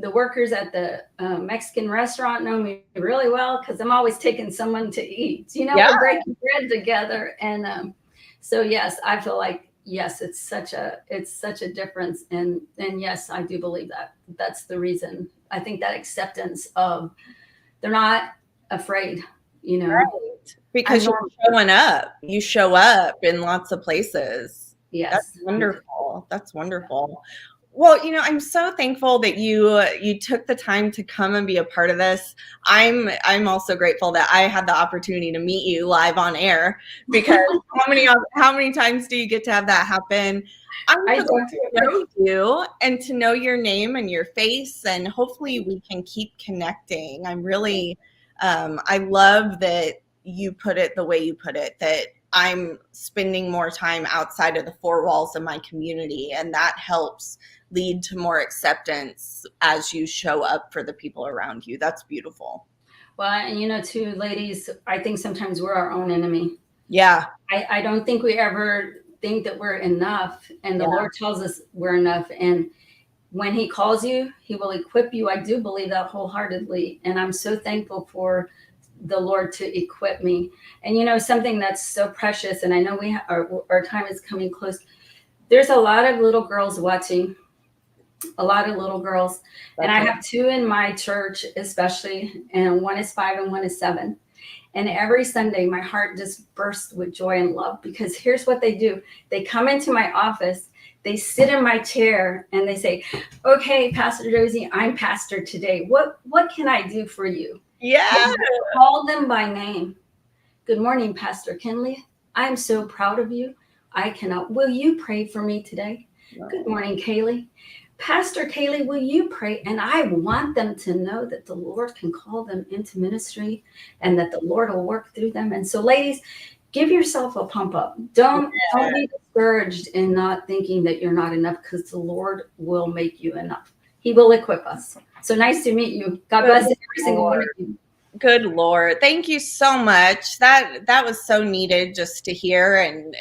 the workers at the Mexican restaurant know me really well, because I'm always taking someone to eat. We're breaking bread together. And so yes, I feel like it's such a difference. And yes, I do believe that. That's the reason. I think that acceptance of they're not afraid, Right. Because you're showing up. You show up in lots of places. Yes. That's wonderful. That's wonderful. Well, I'm so thankful that you took the time to come and be a part of this. I'm also grateful that I had the opportunity to meet you live on air, because how many times do you get to have that happen? I'm I so glad to know you and to know your name and your face, and hopefully we can keep connecting. I love that you put it the way you put it, that I'm spending more time outside of the four walls of my community, and that helps lead to more acceptance as you show up for the people around you. That's beautiful. Well, and too, ladies, I think sometimes we're our own enemy. Yeah. I don't think we ever think that we're enough, and the Yeah. Lord tells us we're enough. And when he calls you, he will equip you. I do believe that wholeheartedly. And I'm so thankful for the Lord to equip me. And something that's so precious, and I know our time is coming close. There's a lot of little girls watching, a lot of little girls. And I have two in my church, especially, and one is 5 and one is 7. And every Sunday, my heart just bursts with joy and love, because here's what they do. They come into my office, they sit in my chair, and they say, "Okay, Pastor Josie, I'm pastor today. What can I do for you?" Yeah. Call them by name. "Good morning, Pastor Kinley. I'm so proud of you. Will you pray for me today?" Wow. "Good morning, Kaylee. Pastor Kaylee, will you pray?" And I want them to know that the Lord can call them into ministry and that the Lord will work through them. And so, ladies, give yourself a pump up. Don't be discouraged in not thinking that you're not enough, because the Lord will make you enough. He will equip us. So nice to meet you. God bless every single one of you. Good Lord. Thank you so much. That was so needed just to hear, and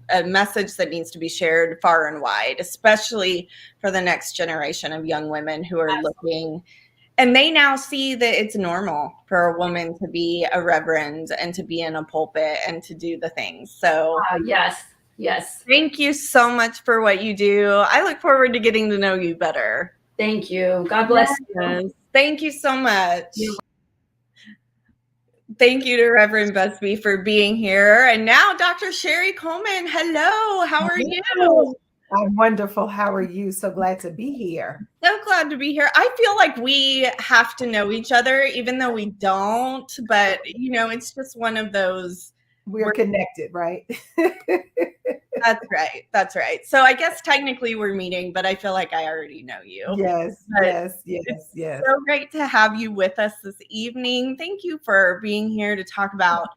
a message that needs to be shared far and wide, especially for the next generation of young women who are looking, and they now see that it's normal for a woman to be a reverend and to be in a pulpit and to do the things. So Yes. Thank you so much for what you do. I look forward to getting to know you better. Thank you. God bless you. Thank you so much. Thank you to Reverend Busby for being here. And now Dr. Sharri Coleman. Hello. How are you? I'm wonderful. How are you? So glad to be here. So glad to be here. I feel like we have to know each other, even though we don't. But, it's just one of those. We're connected, right? That's right. So I guess technically we're meeting, but I feel like I already know you. Yes. So great to have you with us this evening. Thank you for being here to talk about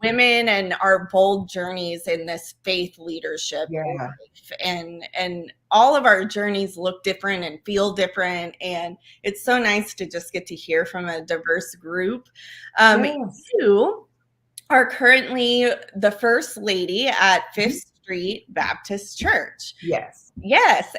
women and our bold journeys in this faith leadership life. And all of our journeys look different and feel different. And it's so nice to just get to hear from a diverse group. You are currently the first lady at 5th Street Baptist Church. Yes.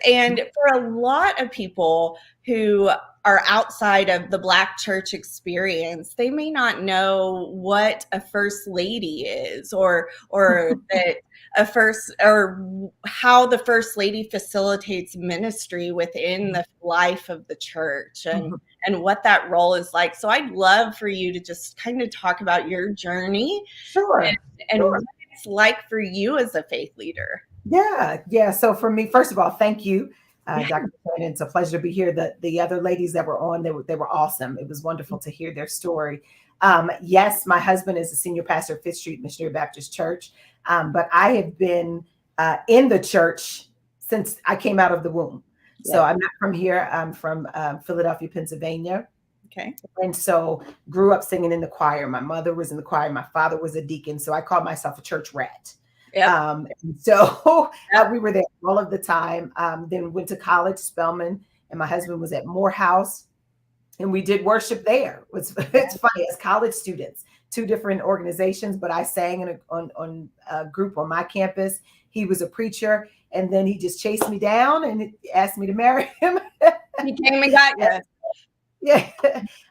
And for a lot of people who are outside of the Black church experience, they may not know what a first lady is, or that or how the first lady facilitates ministry within the life of the church, and what that role is like. So I'd love for you to just kind of talk about your journey. Sure. And what it's like for you as a faith leader. Yeah. So for me, first of all, thank you, Dr. Shannon. It's a pleasure to be here. The other ladies that were on, they were awesome. It was wonderful to hear their story. Yes, my husband is the senior pastor of 5th Street Missionary Baptist Church, but I have been in the church since I came out of the womb. So I'm not from here. I'm from Philadelphia, Pennsylvania. Okay. And so grew up singing in the choir. My mother was in the choir. My father was a deacon. So I called myself a church rat. And so we were there all of the time. Then went to college, Spelman, and my husband was at Morehouse, and we did worship there. It's funny, as college students, 2 different organizations, but I sang on a group on my campus. He was a preacher, and then he just chased me down and asked me to marry him. He came and got you. Yeah.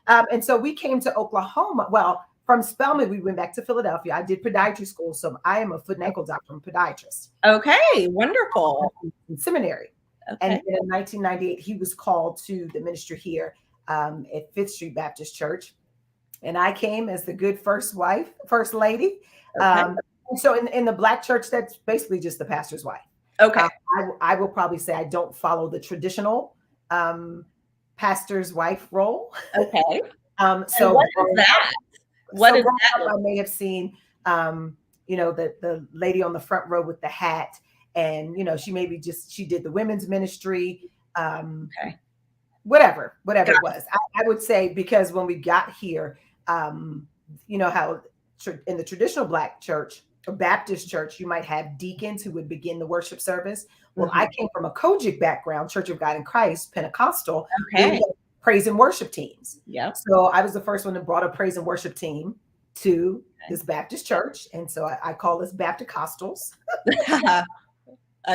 And so we came to Oklahoma. Well, from Spelman, we went back to Philadelphia. I did podiatry school. So I am a foot and ankle doctor and podiatrist. Okay. Wonderful. In seminary. Okay. And in 1998, he was called to the ministry here at 5th Street Baptist Church. And I came as the good first lady. Okay. So in the Black church, that's basically just the pastor's wife. Okay. I will probably say I don't follow the traditional pastor's wife role. Okay. So what is that? What is that? I may have seen, the lady on the front row with the hat, and she she did the women's ministry, Okay. whatever it was. I would say, because when we got here, how in the traditional Black church or Baptist church, you might have deacons who would begin the worship service. Well, I came from a Kojic background, Church of God in Christ, Pentecostal. Okay. Praise and worship teams. Yeah. So I was the first one that brought a praise and worship team to this Baptist church. And so I call us Bapticostals. I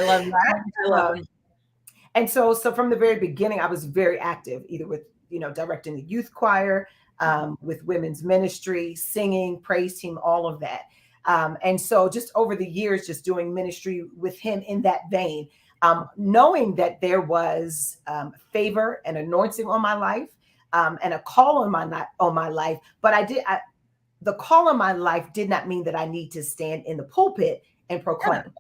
love that. I love it. And so from the very beginning, I was very active, either with, directing the youth choir, with women's ministry, singing, praise team, all of that. And so just over the years, just doing ministry with him in that vein, knowing that there was favor and anointing on my life, and a call on my life. But the call on my life did not mean that I need to stand in the pulpit and proclaim.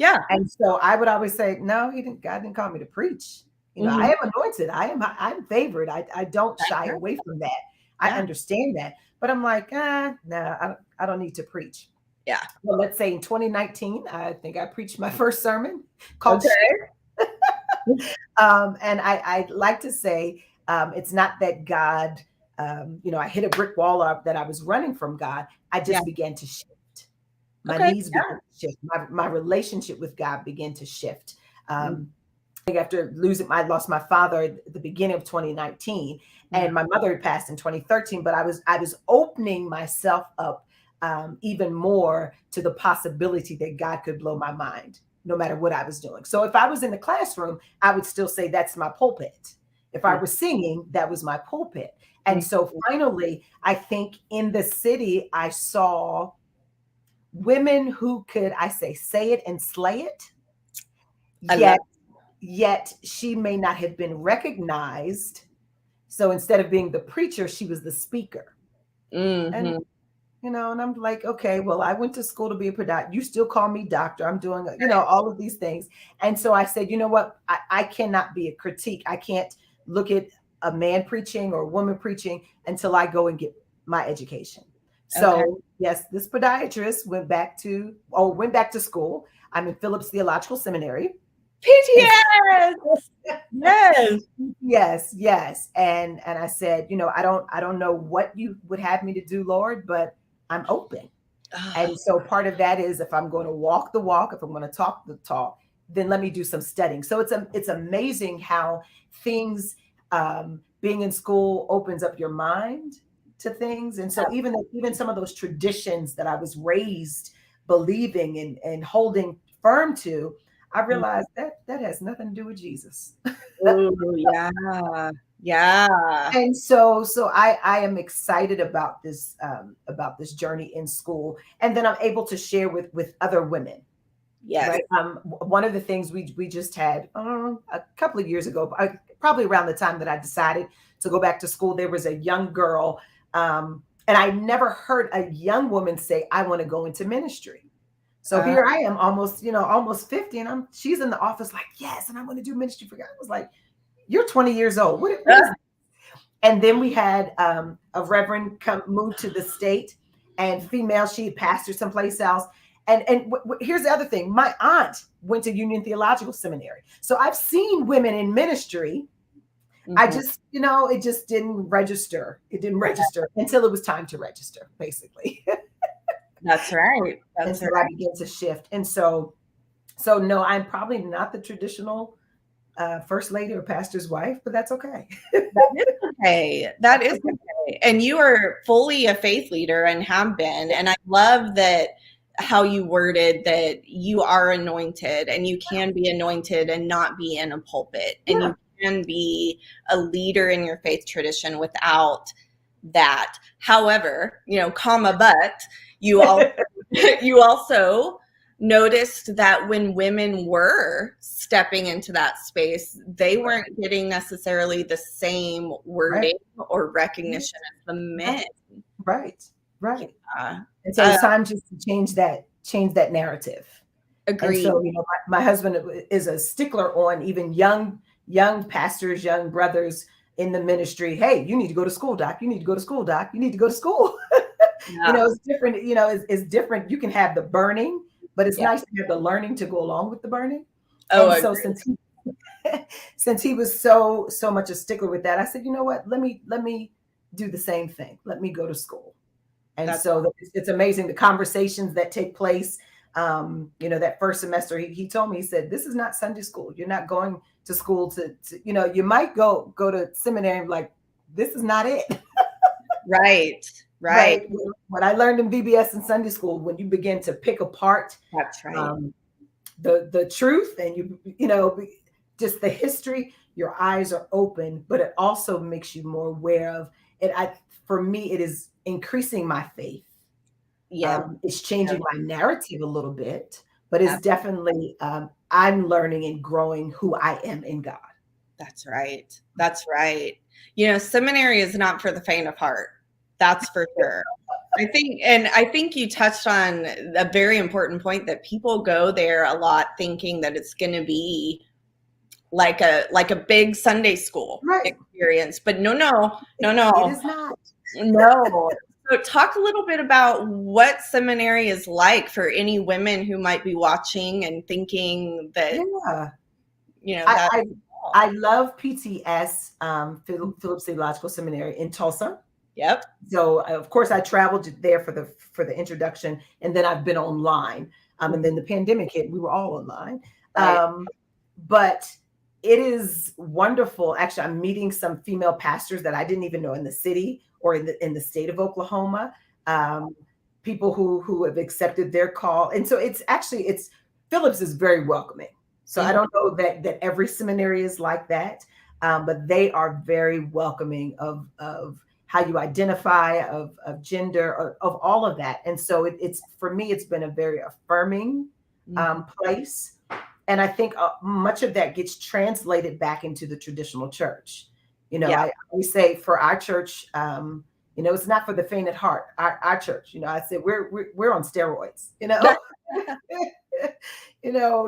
Yeah. And so I would always say, no, God didn't call me to preach. I am anointed. I'm favored. I don't shy away from that. I understand that. But I'm like, no, I don't need to preach. Yeah. Well, let's say in 2019, I think I preached my first sermon called and I like to say, it's not that God, I hit a brick wall up that I was running from God. I just began to shift. My needs began to shift. My relationship with God began to shift. I think after I lost my father at the beginning of 2019, and my mother had passed in 2013, but I was opening myself up even more to the possibility that God could blow my mind, no matter what I was doing. So if I was in the classroom, I would still say that's my pulpit. If I were singing, that was my pulpit. And so finally, I think in the city, I saw women who could, say it and slay it. Yet she may not have been recognized. So instead of being the preacher, she was the speaker. And and I'm like, okay, well, I went to school to be a podiatrist. You still call me doctor. I'm doing, all of these things. And so I said, you know what? I cannot be a critique. I can't look at a man preaching or a woman preaching until I go and get my education. So yes, this podiatrist went back to school. I'm in Phillips Theological Seminary. PTS. Yes. And I said, I don't know what you would have me to do, Lord, but I'm open. And so part of that is, if I'm going to walk the walk, if I'm going to talk the talk, then let me do some studying. So it's amazing how things, being in school opens up your mind to things. And so even some of those traditions that I was raised believing and holding firm to, I realized that has nothing to do with Jesus. Oh, yeah. And so I am excited about this journey in school, and then I'm able to share with other women. Yes. Right? One of the things we just had a couple of years ago, probably around the time that I decided to go back to school, there was a young girl, and I never heard a young woman say, I want to go into ministry. So here I am, almost 50, and she's in the office like, yes, and I want to do ministry for God. I was like, you're 20 years old. What is this? And then we had a reverend move to the state, and female, she had pastored someplace else. And here's the other thing. My aunt went to Union Theological Seminary. So I've seen women in ministry. I just, it just didn't register. It didn't register until it was time to register, basically. That's right. And so I began to shift. And so no, I'm probably not the traditional first lady or pastor's wife, but that's okay. That is okay. And you are fully a faith leader and have been. And I love that how you worded that you are anointed, and you can be anointed and not be in a pulpit. And you can be a leader in your faith tradition without that. However, but you also noticed that when women were stepping into that space, they weren't getting necessarily the same wording or recognition as the men. Right. And so it's time just to change that narrative. Agreed. And so, my husband is a stickler on even young pastors, young brothers in the ministry. Hey, you need to go to school, Doc. You need to go to school, Doc. You need to go to school. Yeah. It's different. It's different. You can have the burning, but it's nice to have the learning to go along with the burning. Oh, and so since he was so much a stickler with that, I said, you know what? Let me do the same thing. Let me go to school. And so it's amazing the conversations that take place. That first semester, he told me, he said, this is not Sunday school. You're not going to school to you might go to seminary, like, this is not it. Right. But what I learned in VBS and Sunday school, when you begin to pick apart that's right. The truth, and just the history, your eyes are open, but it also makes you more aware of it. For me, it is increasing my faith. Yeah. It's changing my narrative a little bit, but it's definitely, I'm learning and growing who I am in God. That's right. That's right. Seminary is not for the faint of heart. That's for sure. I think you touched on a very important point, that people go there a lot thinking that it's going to be like a big Sunday school experience, but no, it is not. No. So talk a little bit about what seminary is like for any women who might be watching and thinking that, I love PTS, Phillips Theological Seminary in Tulsa. Yep. So of course I traveled there for the introduction, and then I've been online. And then the pandemic hit, we were all online. Right. But it is wonderful. Actually, I'm meeting some female pastors that I didn't even know in the city or in the state of Oklahoma. People who have accepted their call. And so it's Phillips is very welcoming. So I don't know that every seminary is like that. But they are very welcoming of how you identify, of gender, of all of that. And so it's for me, it's been a very affirming place. And I think much of that gets translated back into the traditional church. I always say for our church, it's not for the faint at heart. Our church, I said we're on steroids.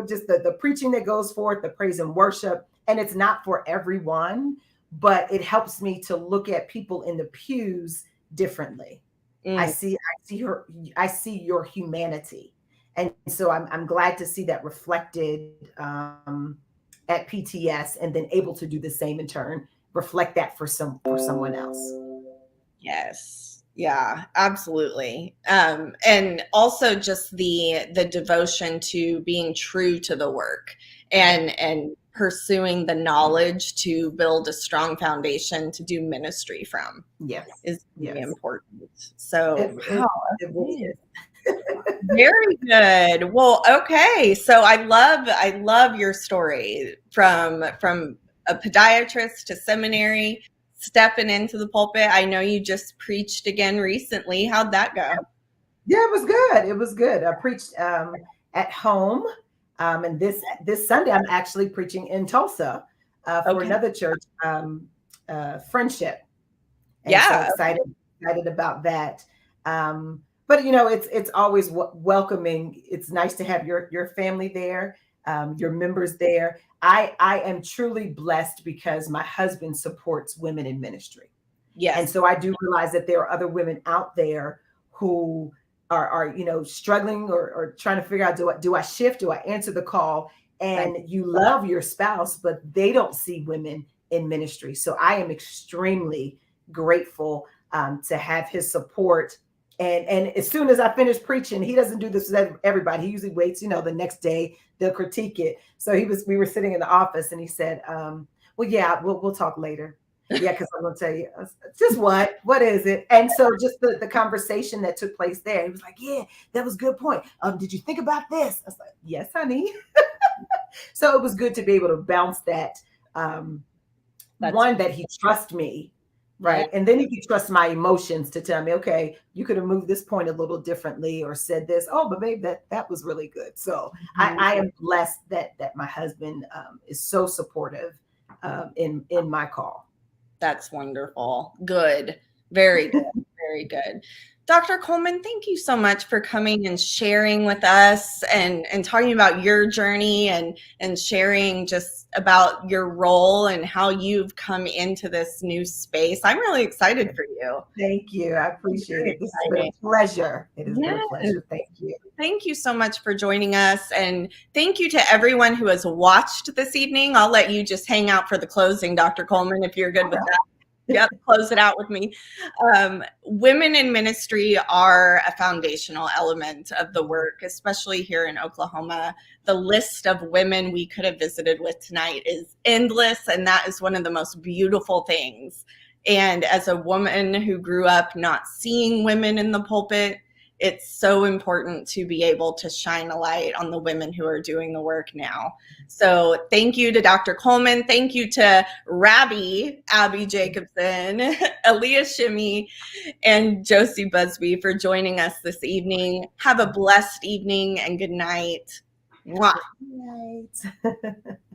Just the preaching that goes forth, the praise and worship, and it's not for everyone. But it helps me to look at people in the pews differently. I see your humanity. And so I'm glad to see that reflected at PTS, and then able to do the same in turn, reflect that for someone else. Yes. Yeah, absolutely. And also just the devotion to being true to the work, and pursuing the knowledge to build a strong foundation to do ministry from. Yes. Is really important. So it really is. Very good. Well, okay. So I love your story from a podiatrist to seminary, stepping into the pulpit. I know you just preached again recently. How'd that go? Yeah, it was good. I preached at home. And this Sunday, I'm actually preaching in Tulsa for another church, Friendship. And so excited about that. But it's always welcoming. It's nice to have your family there, your members there. I am truly blessed because my husband supports women in ministry. Yes. And so I do realize that there are other women out there who are struggling or trying to figure out, do I shift? Do I answer the call? And you love your spouse, but they don't see women in ministry. So I am extremely grateful to have his support. And as soon as I finish preaching, he doesn't do this with everybody. He usually waits, the next day they'll critique it. So we were sitting in the office, and he said, well, yeah, we'll talk later. Yeah, because I'm going to tell you, just what is it? And so just the conversation that took place there, he was like, yeah, that was a good point. Did you think about this? I was like, yes, honey. So it was good to be able to bounce that, that he trusts me, right? Yeah. And then he could trust my emotions to tell me, okay, you could have moved this point a little differently or said this. Oh, but babe, that was really good. So I am blessed that my husband is so supportive in my call. That's wonderful. Good. Very good. Very good. Dr. Coleman, thank you so much for coming and sharing with us and talking about your journey and sharing just about your role and how you've come into this new space. I'm really excited for you. Thank you. I appreciate it. This has been a pleasure. It has been a pleasure. Thank you. Thank you so much for joining us. And thank you to everyone who has watched this evening. I'll let you just hang out for the closing, Dr. Coleman, if you're good with that. Yep, close it out with me. Women in ministry are a foundational element of the work, especially here in Oklahoma. The list of women we could have visited with tonight is endless, and that is one of the most beautiful things. And as a woman who grew up not seeing women in the pulpit, it's so important to be able to shine a light on the women who are doing the work now. So thank you to Dr. Coleman. Thank you to Rabbi, Abby Jacobson, Aliye Shimi, and Josie Busby for joining us this evening. Have a blessed evening and good night. Mwah. Good night.